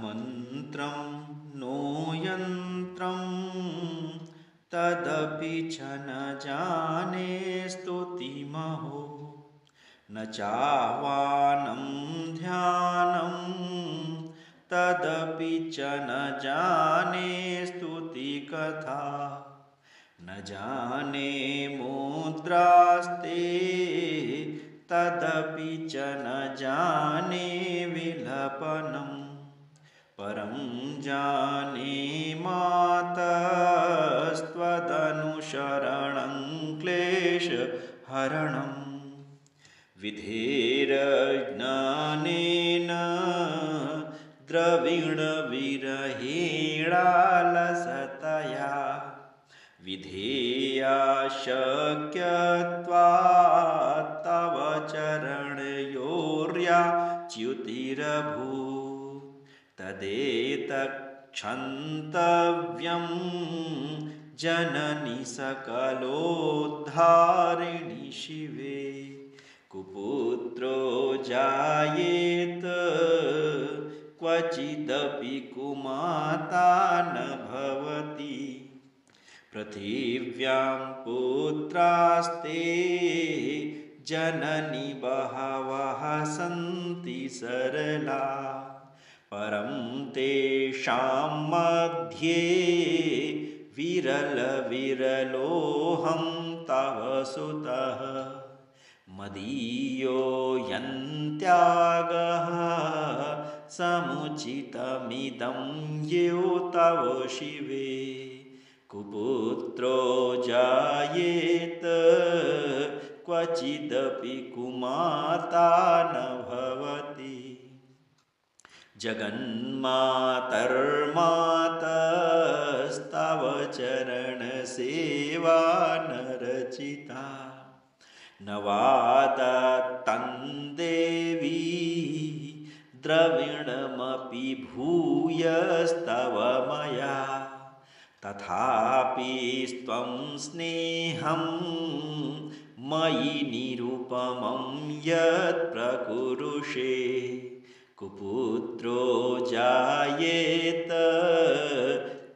मन्त्रं नो यन्त्रं तदपि च न जाने स्तुतिमहो न चाह्वानं ध्यानं तदपि च न जाने स्तुतिकथा न जाने मुद्रास्ते तदपि च न जाने विलपनं परं जाने मातस्त्वदनुशरणं क्लेशहरणम् विधेरज्ञानेन द्रविणविरहेणालसतया विधेया शक्यत्वात् तव चरणयोर्याच्युतिरभूत् तदेतत्क्षन्तव्यं जननि सकलोद्धारिणि शिवे कुपुत्रो जायेत क्वचिदपि कुमाता न भवति पृथिव्यां पुत्रास्ते जननि बहवः सन्ति सरला परं तेषां मध्ये विरलोऽहं तव सुतः मदीयो यन्त्यागः समुचितमिदं यो तव शिवे कुपुत्रो जायेत क्वचिदपि कुमाता न भवति जगन्मातर्मातस्तव चरणसेवा न रचिता न वादत्तं देवी द्रविणमपि भूयस्तव मया तथापि त्वं स्नेहं मयि निरुपमं यत् प्रकुरुषे कुपुत्रो जायेत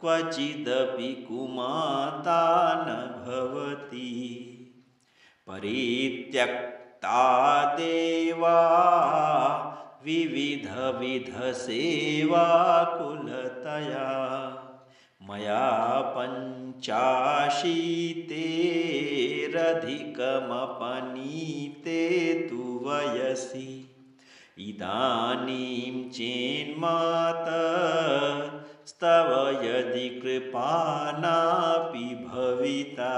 क्वचिदपि कुमाता न भवति परित्यक्ता देवा विविधविधसेवाकुलतया मया पञ्चाशीतेरधिकमपनीते तु वयसि इदानीं चेन्मातस्तव यदि कृपा नापि भविता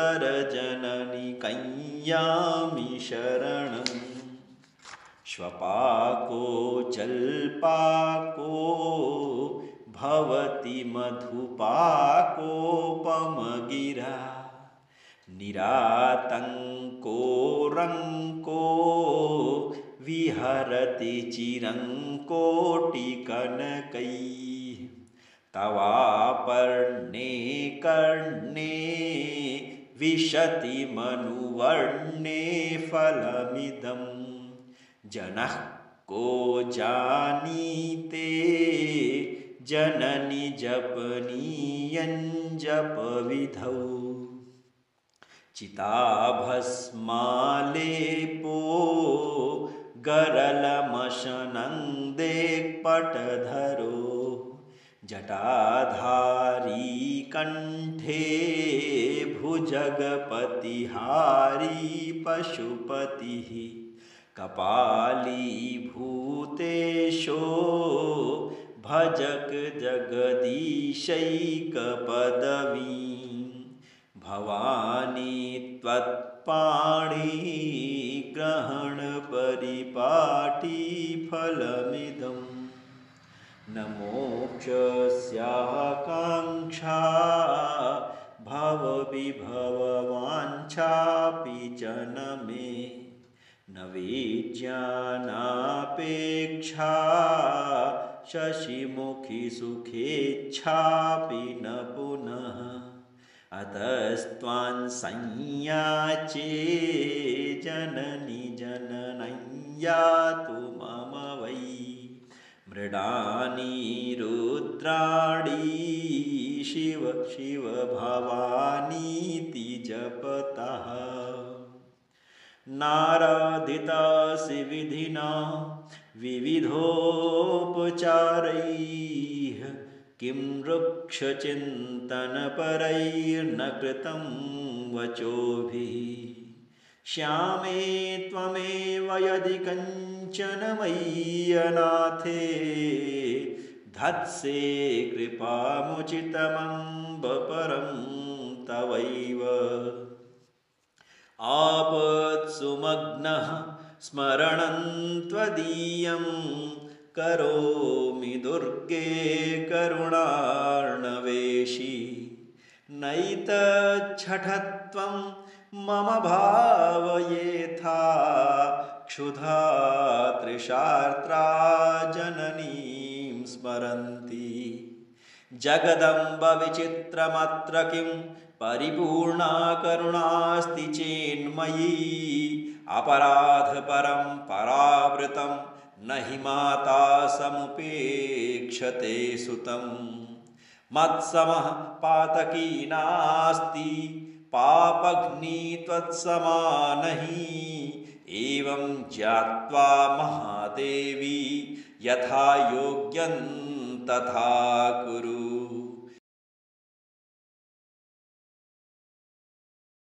निरालम्बोलम्बोदरजननि कय्यामि शरणम् श्वपाको जल्पाको भवति मधुपाकोपमगिरा निरातङ्को रङ्को विहरति चिरङ्कोटिकनकैः तवापर्णे कर्णे विशति मनुवर्णे फलमिदम् जनः को जानीते जननि जपनीयं जपविधौ चिताभस्मालेपो गरलमशनं देक्पटधरो जटाधारी कंठे भुजगपतिहारी पशुपतिः कपालीभूतेशो भजक जगदीशैकपदवी भवानी त्वत्पाणि ग्रहणपरिपाटी फलमिदम् न मोक्षस्याकाङ्क्षा भवविभववाञ्छापि च न मे न वेद्यानापेक्षा शशिमुखी सुखेच्छापि न पुनः अतस्त्वां संयाचे जननि जननं यातु मम वै मृडानि रुद्राणि शिव शिव भवानीति जपतः नाराधितासि विधिना विविधोपचारैः किं वृक्षचिन्तनपरैर्न कृतं वचोभिः श्यामे त्वमेव यदि कञ्चन मय्यनाथे धत्से कृपामुचितमम्ब परं तवैव आपत्सुमग्नः स्मरणं त्वदीयं करोमि दुर्गे करुणार्णवेशी नैतच्छठत्वं मम भावयेथा क्षुधा तृषार्त्रा जननीं स्मरन्ति जगदम्ब विचित्रमत्र किं परिपूर्णा करुणास्ति चेन्मयी अपराधपरं परावृतं न हि माता समुपेक्षते सुतं मत्समः पातकी नास्ति पापग्नि त्वत्समा नहि एवं ज्ञात्वा महादेवी यथा योग्यं तथा कुरु।